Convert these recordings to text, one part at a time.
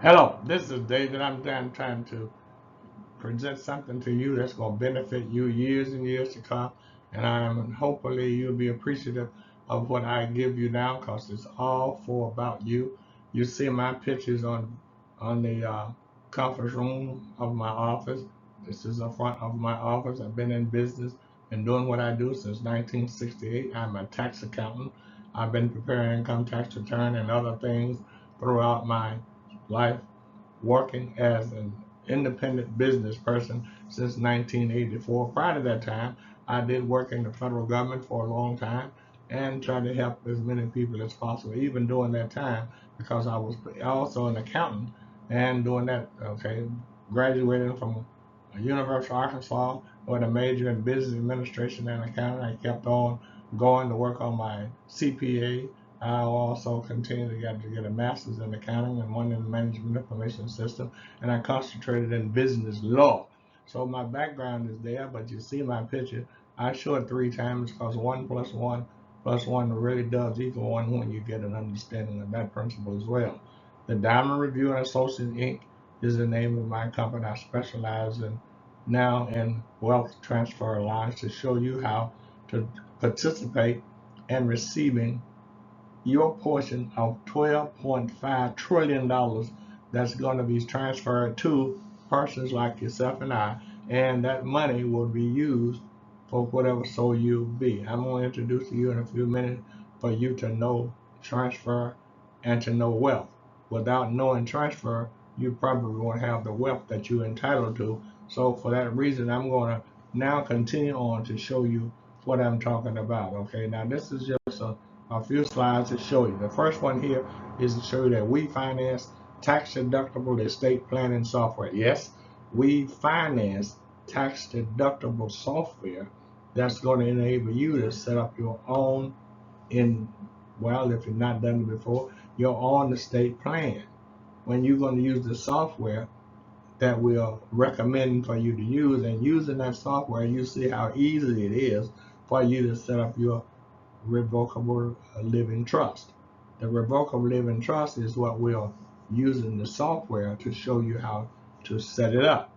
Hello, this is David. I'm trying to present something to you that's going to benefit you years and years to come. And hopefully you'll be appreciative of what I give you now because it's all for about you. You see my pictures on the conference room of my office. This is the front of my office. I've been in business and doing what I do since 1968. I'm a tax accountant. I've been preparing income tax return and other things throughout my life working as an independent business person since 1984. Prior to that time, I did work in the federal government for a long time and tried to help as many people as possible, even during that time, because I was also an accountant and doing that, okay, graduating from University of Arkansas with a major in business administration and accounting. I kept on going to work on my CPA. I also continued to get a master's in accounting and one in management information system, and I concentrated in business law. So my background is there, but you see my picture. I show it three times because one plus one really does equal one when you get an understanding of that principle as well. The Diamond Review and Associates Inc. is the name of my company. I specialize in wealth transfer lines to show you how to participate in receiving your portion of $12.5 trillion dollars that's going to be transferred to persons like yourself and I, and that money will be used for whatever so you be. I'm going to introduce you in a few minutes for you to know transfer and to know wealth. Without knowing transfer, you probably won't have the wealth that you're entitled to. So for that reason, I'm going to now continue on to show you what I'm talking about. Okay, now this is just a few slides to show you. The first one here is to show you that we finance tax deductible estate planning software. Yes, we finance tax deductible software that's going to enable you to set up your own in well, if you've not done it before, your own estate plan. When you're going to use the software that we're recommending for you to use, and using that software, you see how easy it is for you to set up your revocable living trust. The revocable living trust is what we're using the software to show you how to set it up.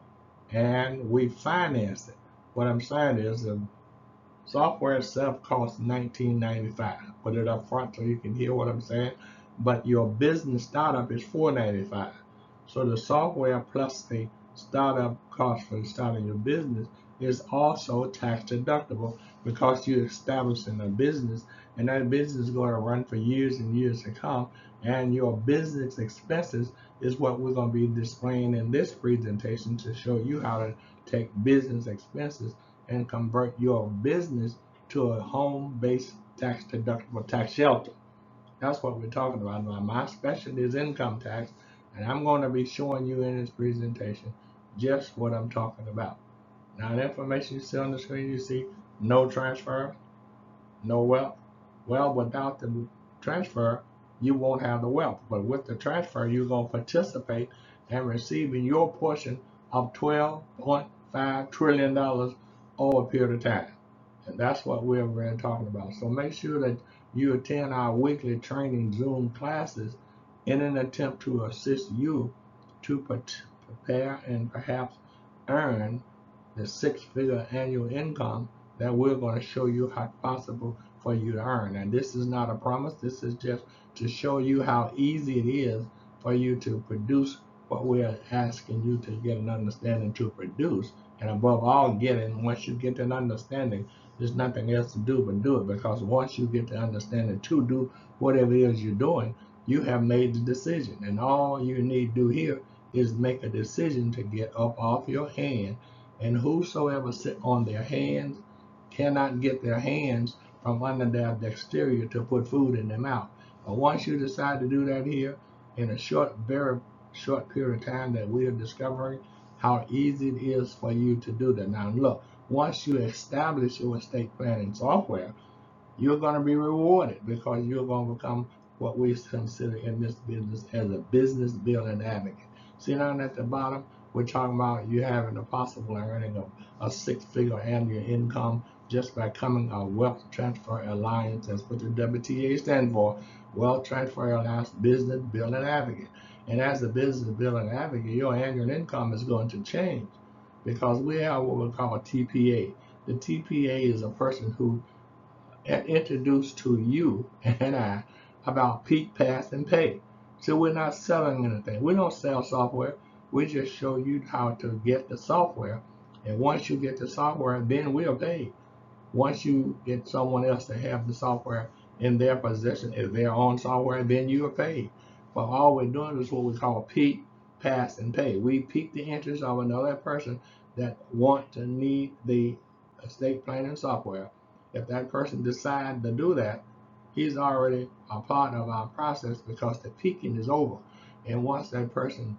And we finance it. What I'm saying is the software itself costs $19.95. Put it up front so you can hear what I'm saying. But your business startup is $4.95. So the software plus the startup cost for starting your business is also tax deductible because you're establishing a business and that business is going to run for years and years to come. And your business expenses is what we're going to be displaying in this presentation to show you how to take business expenses and convert your business to a home-based tax deductible tax shelter. That's what we're talking about. Now, my specialty is income tax, and I'm going to be showing you in this presentation just what I'm talking about. Now, the information you see on the screen, you see no transfer, no wealth. Well, without the transfer, you won't have the wealth. But with the transfer, you're going to participate in receiving your portion of $12.5 trillion dollars over a period of time. And that's what we're really talking about. So make sure that you attend our weekly training Zoom classes in an attempt to assist you to prepare and perhaps earn the six-figure annual income that we're going to show you how possible for you to earn. And this is not a promise. This is just to show you how easy it is for you to produce what we're asking you to get an understanding to produce. And above all, once you get an understanding, there's nothing else to do but do it, because once you get the understanding to do whatever it is you're doing, you have made the decision. And all you need to do here is make a decision to get up off your hand, and whosoever sit on their hands cannot get their hands from under their exterior to put food in their mouth. But once you decide to do that here, in a very short period of time, that we are discovering how easy it is for you to do that. Now look, once you establish your estate planning software, you're going to be rewarded because you're going to become what we consider in this business as a business building advocate. See down at the bottom, we're talking about you having a possible earning of a six-figure annual income just by becoming a Wealth Transfer Alliance. That's what the WTA stands for, Wealth Transfer Alliance Business Building Advocate. And as a business building advocate, your annual income is going to change because we have what we call a TPA. The TPA is a person who introduced to you and I about peak, pass, and pay. So we're not selling anything. We don't sell software. We just show you how to get the software. And once you get the software, then we'll pay. Once you get someone else to have the software in their possession, if their own software, then you are paid. But all we're doing is what we call peak, pass, and pay. We pique the interest of another person that want to need the estate planning software. If that person decides to do that, he's already a part of our process because the peaking is over. And once that person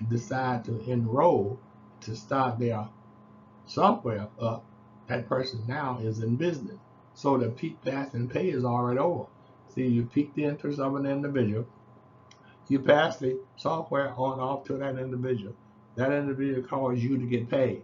decides to enroll to start their software up, that person now is in business. So the peak, pass, and pay is already over. See, you pique the interest of an individual, you pass the software on off to that individual. That individual calls you to get paid.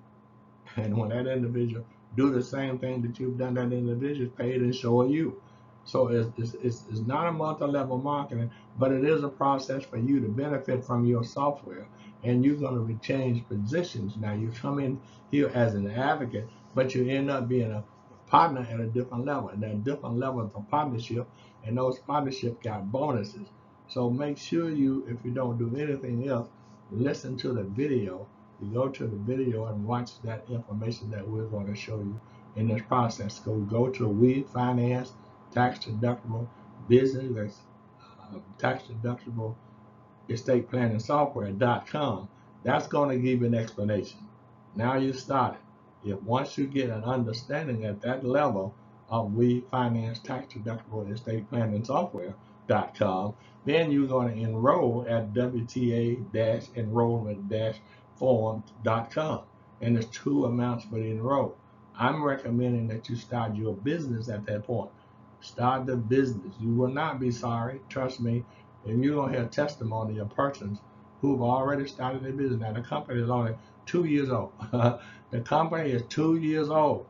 And when that individual do the same thing that you've done, that individual is paid and so are you. So it's not a multi-level marketing, but it is a process for you to benefit from your software. And you're going to be changed positions. Now you come in here as an advocate, but you end up being a partner at a different level. And that different levels of partnership, and those partnerships got bonuses. So make sure you, if you don't do anything else, listen to the video. You go to the video and watch that information that we're going to show you in this process. So go to We Finance Tax Deductible Business, Tax Deductible Estate Planning Software.com. That's going to give you an explanation. Now you started. If once you get an understanding at that level of We Finance Tax Deductible Estate Planning Software.com, then you're going to enroll at WTA-enrollment-form.com. And there's two amounts for the enroll. I'm recommending that you start your business at that point. Start the business. You will not be sorry. Trust me. And you're going to hear testimony of persons who've already started their business. Now, the company is only 2 years old. The company is 2 years old.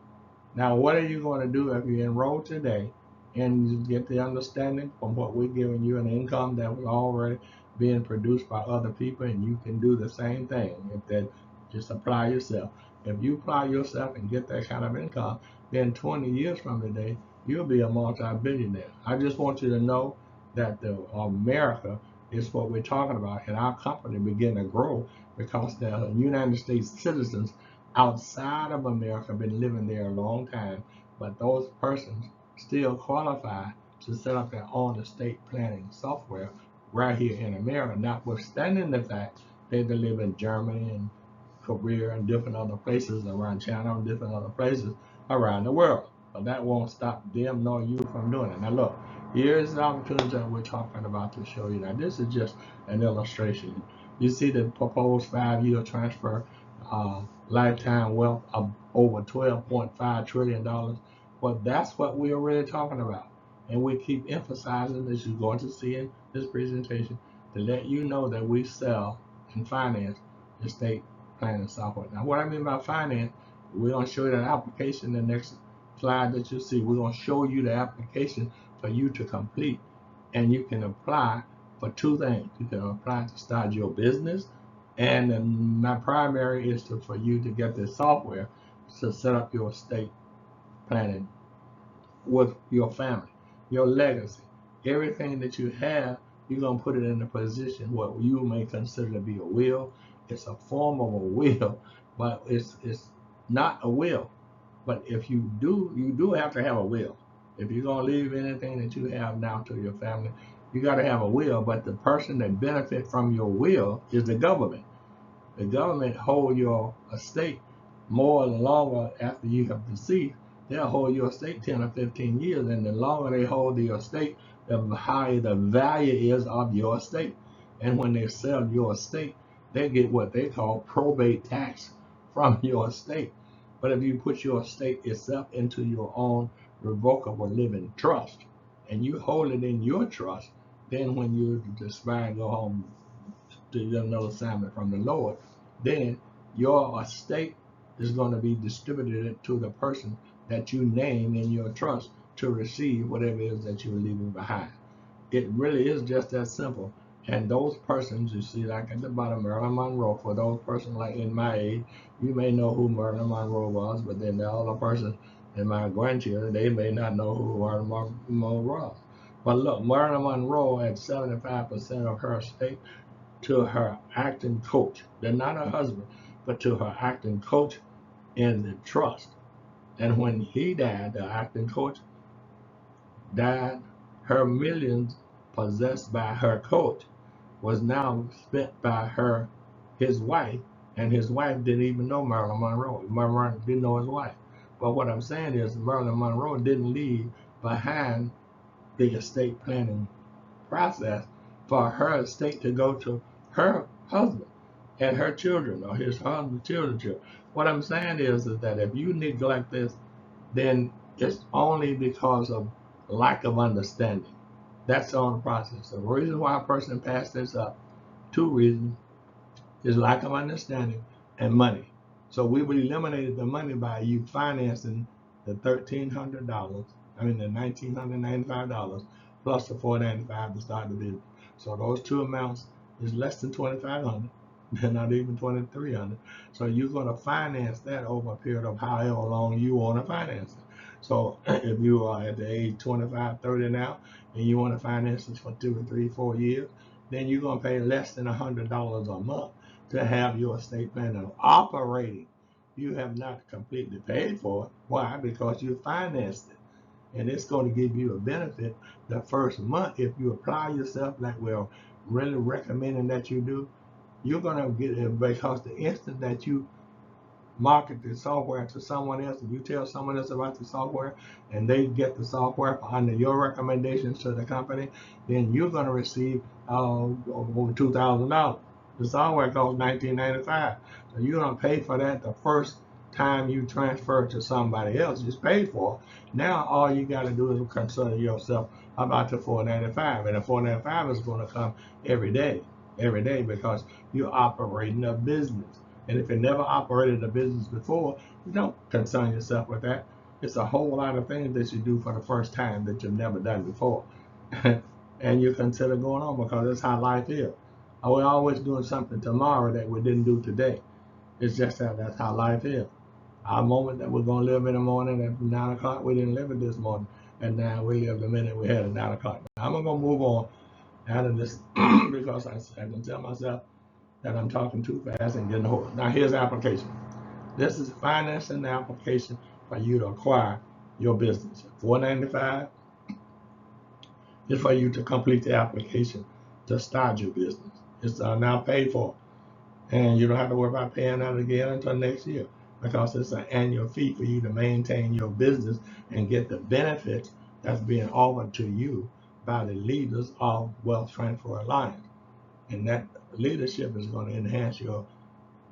Now, what are you going to do if you enroll today and you get the understanding from what we're giving you, an income that was already being produced by other people, and you can do the same thing. If that, just apply yourself. If you apply yourself and get that kind of income, then 20 years from today, you'll be a multi-billionaire. I just want you to know that the America is what we're talking about, and our company begin to grow because the United States citizens outside of America have been living there a long time, but those persons still qualify to set up their own estate planning software right here in America, notwithstanding the fact they live in Germany and Korea and different other places around China and different other places around the world. But that won't stop them nor you from doing it. Now look, here's the opportunity that we're talking about to show you. Now this is just an illustration. You see the proposed 5-year transfer lifetime wealth of over $12.5 trillion. Well, that's what we're really talking about. And we keep emphasizing, as you're going to see in this presentation, to let you know that we sell and finance estate planning software. Now, what I mean by finance, we're going to show you the application in the next slide that you see. We're going to show you the application for you to complete. And you can apply for two things. You can apply to start your business, and my primary is for you to get this software to set up your estate planning with your family, your legacy. Everything that you have, you're going to put it in a position what you may consider to be a will. It's a form of a will, but it's not a will. But if you do have to have a will. If you're going to leave anything that you have now to your family, you got to have a will. But the person that benefit from your will is the government. The government hold your estate more and longer after you have deceased. They'll hold your estate 10 or 15 years, and the longer they hold the estate, the higher the value is of your estate. And when they sell your estate, they get what they call probate tax from your estate. But if you put your estate itself into your own revocable living trust, and you hold it in your trust, then when you decide to go home to another assignment from the Lord, then your estate is going to be distributed to the person that you name in your trust to receive whatever it is that you're leaving behind. It really is just that simple. And those persons, you see, like at the bottom, Marilyn Monroe, for those persons like in my age, you may know who Marilyn Monroe was, but then the other persons in my grandchildren, they may not know who Marilyn Monroe was. But look, Marilyn Monroe had 75% of her estate to her acting coach. They're not her husband, but to her acting coach in the trust. And when he died, the acting coach died, her millions possessed by her coach was now spent by his wife, and his wife didn't even know Marilyn Monroe. Marilyn didn't know his wife. But what I'm saying is Marilyn Monroe didn't leave behind the estate planning process for her estate to go to her husband and her children or his husband's children. What I'm saying is that if you neglect this, then it's only because of lack of understanding. That's all the process. The reason why a person passed this up, two reasons, is lack of understanding and money. So we would eliminate the money by you financing the $1,300, the $1,995 plus the $495 to start the business. So those two amounts is less than $2,500. They're not even $2,300. So you're going to finance that over a period of however long you want to finance it. So if you are at the age 25, 30 now, and you want to finance it for 2 or 3, 4 years, then you're going to pay less than $100 a month to have your estate plan operating. You have not completely paid for it. Why? Because you financed it. And it's going to give you a benefit the first month. If you apply yourself like we're really recommending that you do, you're going to get it because the instant that you market the software to someone else, and you tell someone else about the software and they get the software under your recommendations to the company, then you're going to receive over $2,000. The software costs $19.95, so you're going to pay for that the first time you transfer it to somebody else. It's paid for. Now all you got to do is consider yourself about the $4.95, and the $4.95 is going to come every day because you're operating a business. And if you never operated a business before, you don't concern yourself with that. It's a whole lot of things that you do for the first time that you've never done before. And you consider going on because that's how life is. We're always doing something tomorrow that we didn't do today. It's just that's how life is. Our moment that we're going to live in the morning at 9 o'clock, we didn't live it this morning. And now we live the minute we had at 9 o'clock. Now, I'm going to move on out of this because I can tell myself that I'm talking too fast and getting hoarse. Now here's the application. This is financing the application for you to acquire your business. $4.95 is for you to complete the application to start your business. It's now paid for, and you don't have to worry about paying that again until next year because it's an annual fee for you to maintain your business and get the benefits that's being offered to you by the leaders of Wealth Transfer Alliance. And that leadership is going to enhance your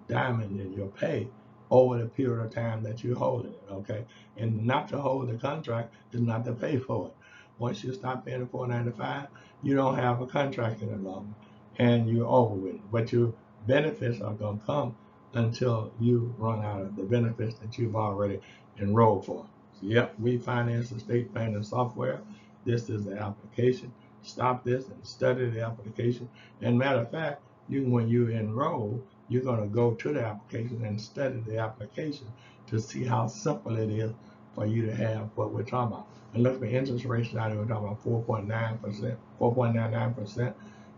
diamond in your pay over the period of time that you're holding it, okay? And not to hold the contract is not to pay for it. Once you stop paying the $4.95, you don't have a contract any longer, and you're over with it. But your benefits are going to come until you run out of the benefits that you've already enrolled for. So, yep, we finance estate planning software. This is the application. Stop this and study the application. And matter of fact, when you enroll, you're going to go to the application and study the application to see how simple it is for you to have what we're talking about. And look at the interest rates now, we're talking about 4.9%, 4.99%.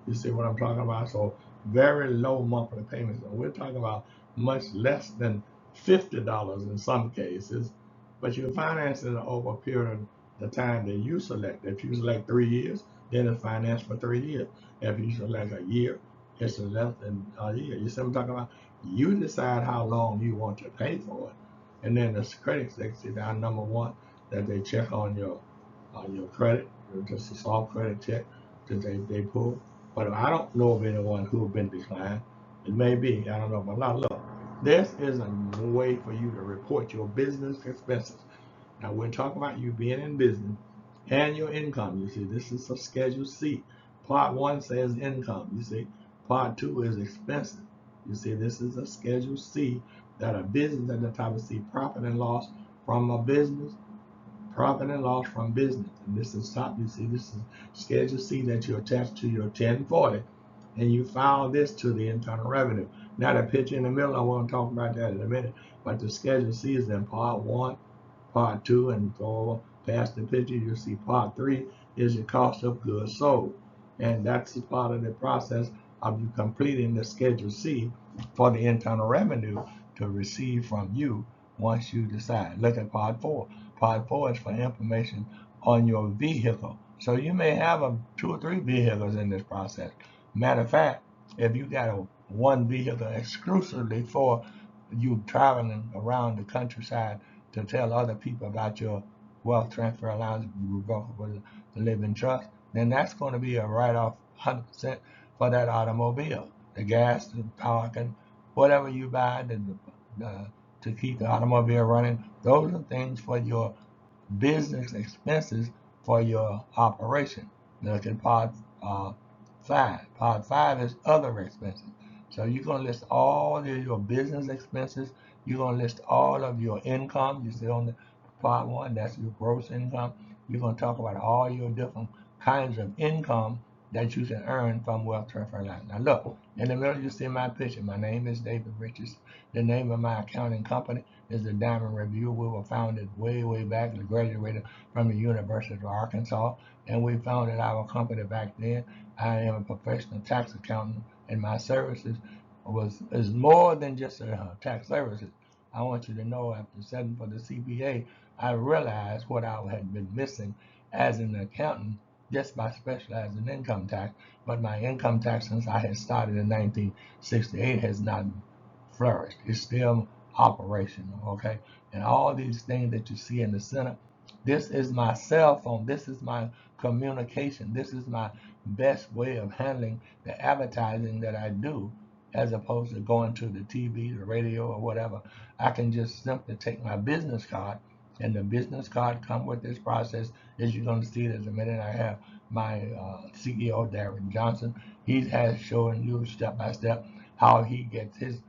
You see what I'm talking about? So very low monthly payments. And we're talking about much less than $50 in some cases, but you're financing it over a period of the time that you select. If you select 3 years, then it's financed for 3 years. If you select a year, it's less than a year. You see what I'm talking about? You decide how long you want to pay for it. And then the critics, they see down number one, that they check on your credit, just a soft credit check that they pull. But I don't know of anyone who have been declined. It may be, I don't know. But now look, this is a way for you to report your business expenses. Now we're talking about you being in business and your income. You see, this is a Schedule C. Part 1 says income. You see, Part 2 is expenses. You see, this is a Schedule C that a business at the top of C, profit and loss from a business, profit and loss from business. And this is top. You see, this is Schedule C that you attach to your 1040. and you file this to the Internal Revenue. Now the picture in the middle, I want to talk about that in a minute, but the Schedule C is in Part 1, Part 2, and go past the picture, you'll see Part 3 is your cost of goods sold. And that's part of the process of you completing the Schedule C for the Internal Revenue to receive from you once you decide. Look at Part 4. Part 4 is for information on your vehicle. So you may have 2 or 3 vehicles in this process. Matter of fact, if you got one vehicle exclusively for you traveling around the countryside to tell other people about your wealth transfer allowance revocable living trust, then that's going to be a write-off 100% for that automobile. The gas, the parking, whatever you buy to keep the automobile running, those are things for your business expenses for your operation. Look at uh, 5. Part 5 is other expenses. So you're going to list all of your business expenses. You're going to list all of your income. You see on the Part 1, that's your gross income. You're going to talk about all your different kinds of income that you can earn from wealth transfer line. Now look, in the middle you see my picture. My name is David Richards. The name of my accounting company is the Diamond Review. We were founded way back and graduated from the University of Arkansas, and we founded our company back then. I am a professional tax accountant, and my services is more than just tax services. I want you to know, after studying for the CPA, I realized what I had been missing as an accountant just by specializing in income tax. But my income tax, since I had started in 1968, has not flourished. It's still operational, okay? And all these things that you see in the center, this is my cell phone. This is my communication. This is my best way of handling the advertising that I do, as opposed to going to the TV, the radio, or whatever. I can just simply take my business card, and the business card come with this process. As you're going to see in a minute, I have my CEO, Darren Johnson. He has shown you step by step how he gets his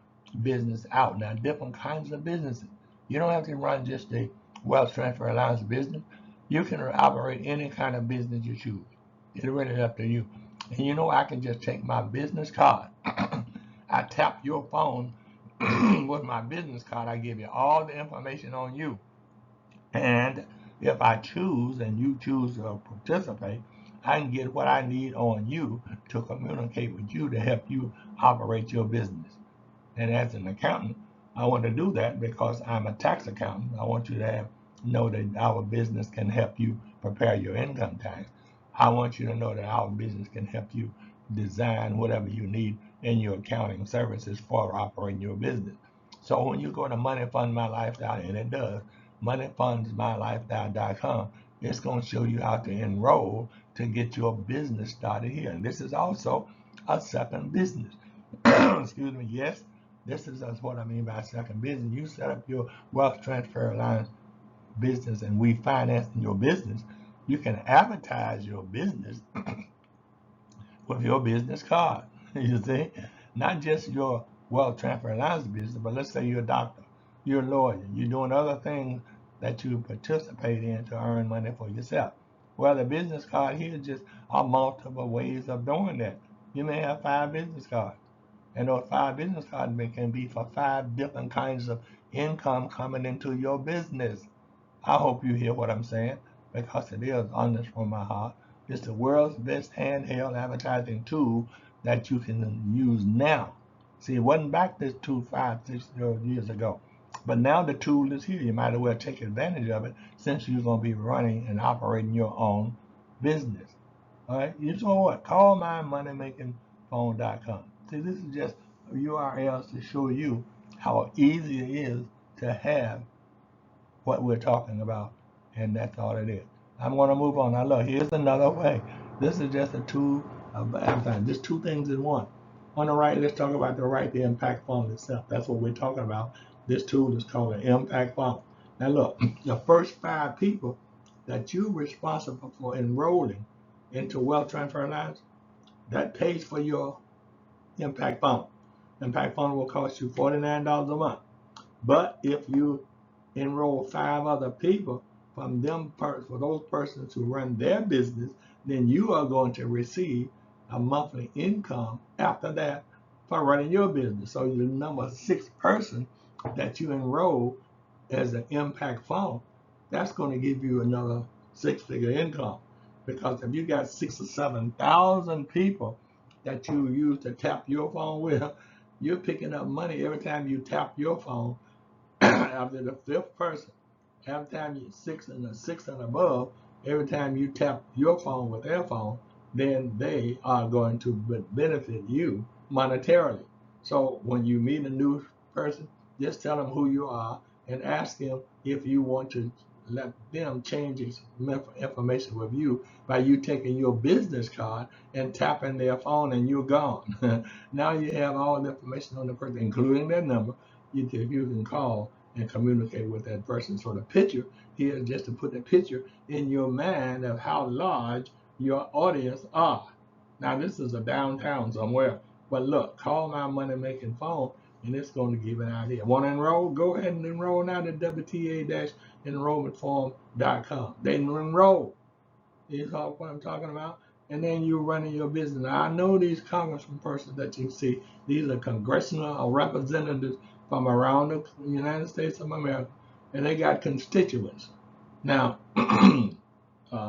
business out. Now, different kinds of businesses. You don't have to run just a wealth transfer allowance business. You can operate any kind of business you choose. It's really up to you. And you know, I can just take my business card. I tap your phone with my business card. I give you all the information on you. And if I choose and you choose to participate, I can get what I need on you to communicate with you to help you operate your business. And as an accountant, I want to do that because I'm a tax accountant. I want you to know that our business can help you prepare your income tax. I want you to know that our business can help you design whatever you need in your accounting services for operating your business. So when you go to Money Fund My Lifestyle, and it does, moneyfundsmylifestyle.com, it's going to show you how to enroll to get your business started here. And this is also a second business. Excuse me, yes, this is what I mean by second business. You set up your wealth transfer alliance business and we finance your business. You can advertise your business with your business card. You see, not just your wealth transfer alliance business, but let's say you're a doctor, you're a lawyer, you're doing other things that you participate in to earn money for yourself. Well, the business card here just are multiple ways of doing that. You may have 5 business cards. And those 5 business cards can be for 5 different kinds of income coming into your business. I hope you hear what I'm saying because it is honest from my heart. It's the world's best handheld advertising tool that you can use now. See, it wasn't back this 2, 5, 6 years ago. But now the tool is here. You might as well take advantage of it since you're going to be running and operating your own business. All right, you know what? Call mymoneymakingphone.com. See, this is just URLs to show you how easy it is to have what we're talking about, and that's all it is. I'm going to move on. Now, look, here's another way. This is just a tool of advertising. Just 2 things in one. On the right, let's talk about the right to impact fund itself. That's what we're talking about. This tool is called an impact fund. Now, look, the first 5 people that you're responsible for enrolling into wealth transfer alliance, that pays for your impact fund. Impact fund will cost you $49 a month. But if you enroll 5 other people from them for those persons who run their business, then you are going to receive a monthly income after that for running your business. So the number 6 person that you enroll as an impact fund, that's going to give you another 6-figure income. Because if you got 6 or 7 thousand people that you use to tap your phone with, you're picking up money every time you tap your phone. After the 5th person, every time you 6 and above, every time you tap your phone with their phone, then they are going to benefit you monetarily. So when you meet a new person, just tell them who you are and ask them if you want to let them change his information with you by you taking your business card and tapping their phone and you're gone. Now you have all the information on the person, including their number. You can call and communicate with that person. So the picture here is just to put the picture in your mind of how large your audience are. Now this is a downtown somewhere, but look, call my money making phone and it's going to give an idea. Want to enroll? Go ahead and enroll now at WTA-enrollmentform.com. They enroll. You know what I'm talking about? And then you're running your business. Now, I know these congressman persons that you see, these are congressional representatives from around the United States of America, and they got constituents. Now,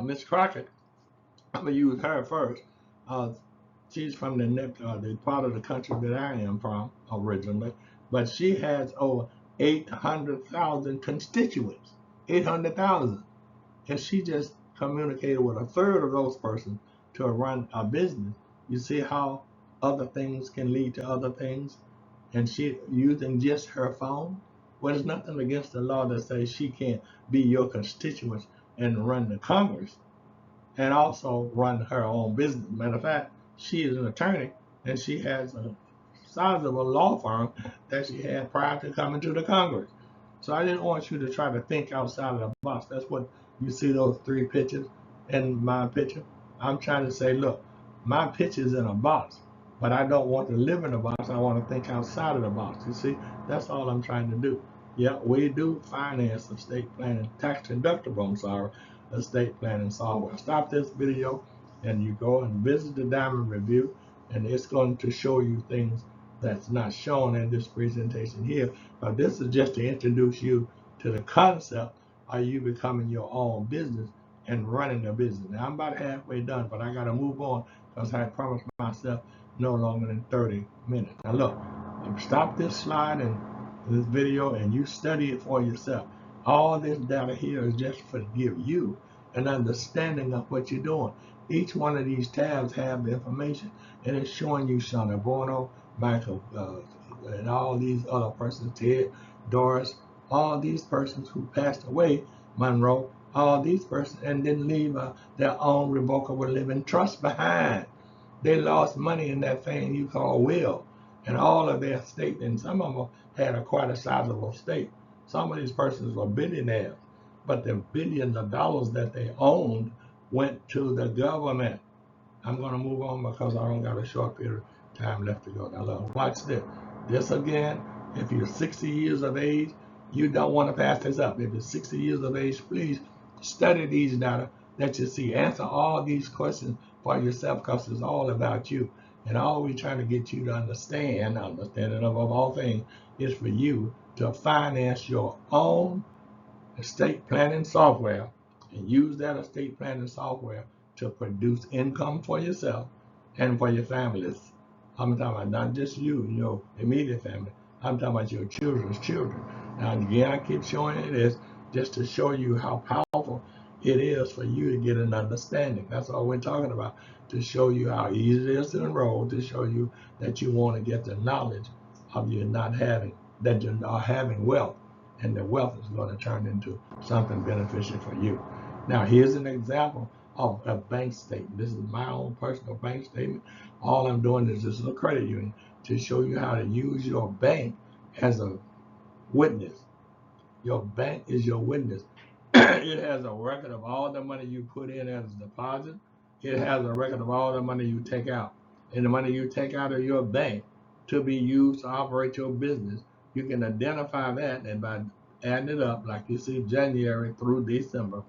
Ms. Crockett, I'm going to use her first. Uh, she's from the part of the country that I am from originally, but she has over 800,000 constituents. 800,000. And she just communicated with 1/3 of those persons to run a business. You see how other things can lead to other things? And she using just her phone. Well, there's nothing against the law that says she can't be your constituents and run the Congress and also run her own business. Matter of fact, she is an attorney and she has a sizable law firm that she had prior to coming to the Congress. So I didn't want you to try to think outside of the box. That's what you see those 3 pictures and my picture. I'm trying to say, look, my picture's in a box, but I don't want to live in a box. I want to think outside of the box. You see, that's all I'm trying to do. Yeah, we do finance estate planning, tax deductible, I'm sorry, estate planning software. Stop this video and you go and visit the Diamond Review, and it's going to show you things that's not shown in this presentation here. But this is just to introduce you to the concept of you becoming your own business and running a business. Now I'm about halfway done, but I got to move on because I promised myself no longer than 30 minutes. Now look, stop this slide and this video and you study it for yourself. All this data here is just to give you an understanding of what you're doing. Each one of these tabs have the information, and it's showing you Shana Bono, Michael, and all these other persons, Ted, Doris, all these persons who passed away, Monroe, all these persons, and didn't leave their own revocable living trust behind. They lost money in that thing you call will, and all of their estate, and some of them had quite a sizable estate. Some of these persons were billionaires, but the billions of dollars that they owned went to the government. I'm going to move on because I don't got a short period of time left to go. Now look, watch this. This again, if you're 60 years of age, you don't want to pass this up. If you're 60 years of age, please study these data that you see. Answer all these questions for yourself because it's all about you. And all we're trying to get you to understand, understanding of all things, is for you to finance your own estate planning software and use that estate planning software to produce income for yourself and for your families. I'm talking about not just you, your immediate family. I'm talking about your children's children. Now, again, I keep showing you this just to show you how powerful it is for you to get an understanding. That's all we're talking about, to show you how easy it is to enroll, to show you that you want to get the knowledge of you not having, that you are having wealth, and the wealth is going to turn into something beneficial for you. Now, here's an example of a bank statement. This is my own personal bank statement. All I'm doing is this is a credit union to show you how to use your bank as a witness. Your bank is your witness. It has a record of all the money you put in as a deposit. It has a record of all the money you take out. And the money you take out of your bank to be used to operate your business, you can identify that, and by adding it up, like you see January through December.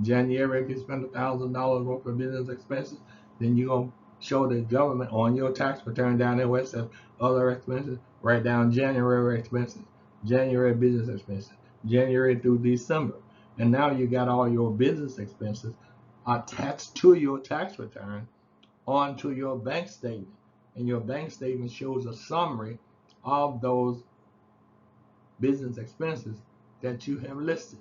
January, if you spend $1,000 worth of business expenses, then you're going to show the government on your tax return down there where it says other expenses, write down January expenses, January business expenses, January through December. And now you got all your business expenses attached to your tax return onto your bank statement. And your bank statement shows a summary of those business expenses that you have listed.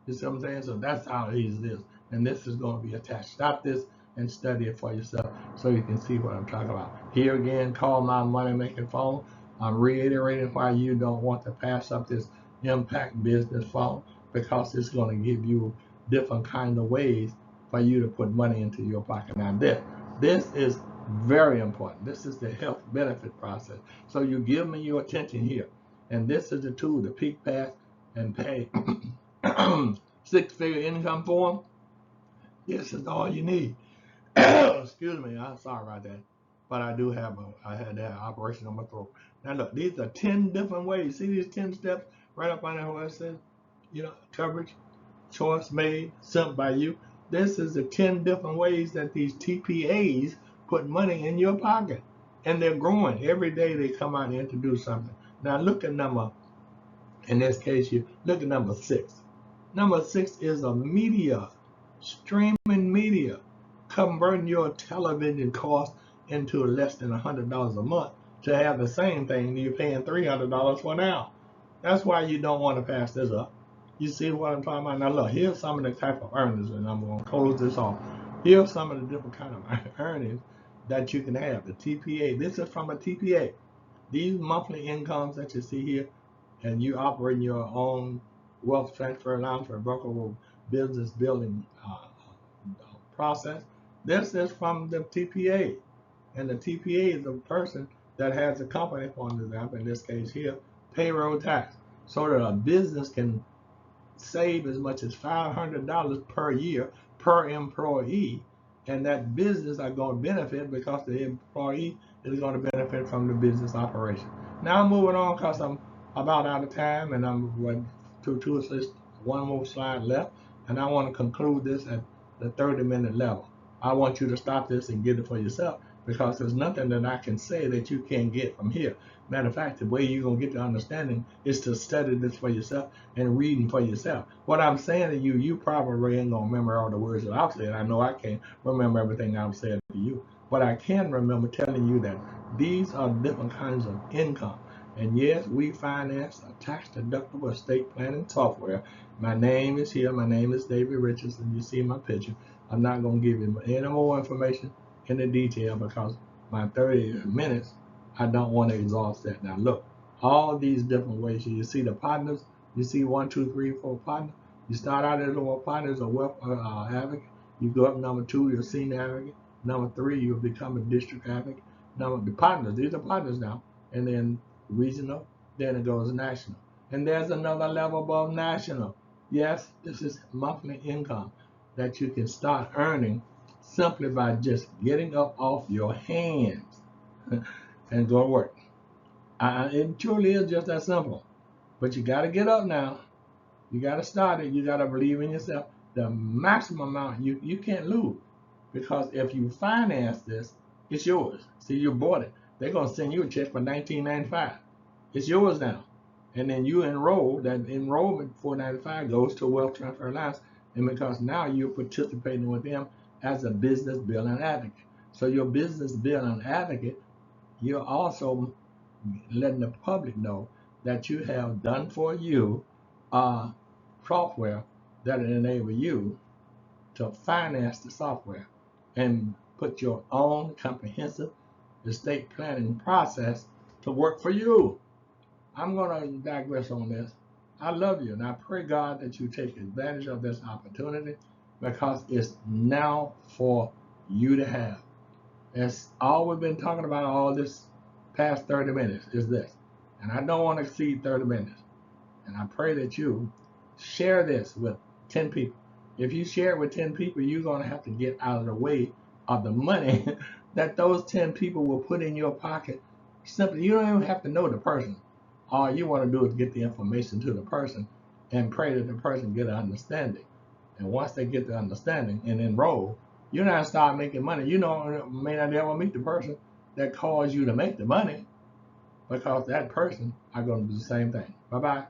You see what I'm saying? So that's how easy it is. And this is going to be attached. Stop this and study it for yourself so you can see what I'm talking about. Here again, call my money making phone. I'm reiterating why you don't want to pass up this impact business phone, because it's going to give you different kind of ways for you to put money into your pocket. Now this is very important. This is the health benefit process. So you give me your attention here. And this is the tool, the Peak Pass and Pay six-figure income form. This is all you need. Excuse me, I'm sorry about that. But I had that operation on my throat. Now look, these are 10 different ways. See these 10 steps right up on there where it says, coverage, choice made, sent by you. This is the 10 different ways that these TPAs put money in your pocket. And they're growing. Every day they come out and introduce something. Now look at in this case, you look at number 6. Number 6 is a media, streaming media, converting your television cost into less than $100 a month to have the same thing you're paying $300 for now. That's why you don't want to pass this up. You see what I'm talking about? Now look, here's some of the type of earnings, and I'm going to close this off. Here's some of the different kind of earnings that you can have. The TPA, this is from a TPA. These monthly incomes that you see here, and you operate your own wealth transfer allowance for broker business building process. This is from the TPA. And the TPA is the person that has a company, for example, in this case here, payroll tax, so that a business can save as much as $500 per year per employee, and that business are going to benefit because the employee is going to benefit from the business operation. Now I'm moving on because I'm about out of time, and I'm one more slide left, and I want to conclude this at the 30-minute level. I want you to stop this and get it for yourself, because there's nothing that I can say that you can't get from here. Matter of fact, the way you're going to get the understanding is to study this for yourself and reading for yourself. What I'm saying to you, you probably ain't going to remember all the words that I've said. I know I can't remember everything I've said to you. But I can remember telling you that these are different kinds of income. And yes, we finance a tax-deductible estate planning software. My name is here. My name is David Richardson. You see my picture. I'm not going to give you any more information in the detail, because my 30 minutes, I don't want to exhaust that. Now look, all these different ways. You see the partners. You see 1, 2, 3, 4 partners. You start out as a partners, a wealth advocate. You go up number 2, you're a senior advocate. Number 3, you'll become a district advocate. The partners, these are partners now. And then regional, then it goes national. And there's another level above national. Yes, this is monthly income that you can start earning simply by just getting up off your hands and go to work. It truly is just that simple. But you got to get up now. You got to start it. You got to believe in yourself. The maximum amount you can't lose, because if you finance this, it's yours. See, you bought it. They're going to send you a check for $19.95. It's yours now. And then you enroll. That enrollment $4.95 goes to Wealth Transfer Alliance, and because now you're participating with them as a business building advocate. So your business building advocate, you're also letting the public know that you have done for you software that will enable you to finance the software and put your own comprehensive estate planning process to work for you. I'm going to digress on this. I love you, and I pray, God, that you take advantage of this opportunity, because it's now for you to have. That's all we've been talking about all this past 30 minutes is this. And I don't want to exceed 30 minutes. And I pray that you share this with 10 people. If you share it with 10 people, you're going to have to get out of the way of the money that those 10 people will put in your pocket. Simply, you don't even have to know the person. All you want to do is get the information to the person and pray that the person get an understanding. And once they get the understanding and enroll, you're not start making money. You know, may not ever meet the person that caused you to make the money, because that person are going to do the same thing. Bye bye.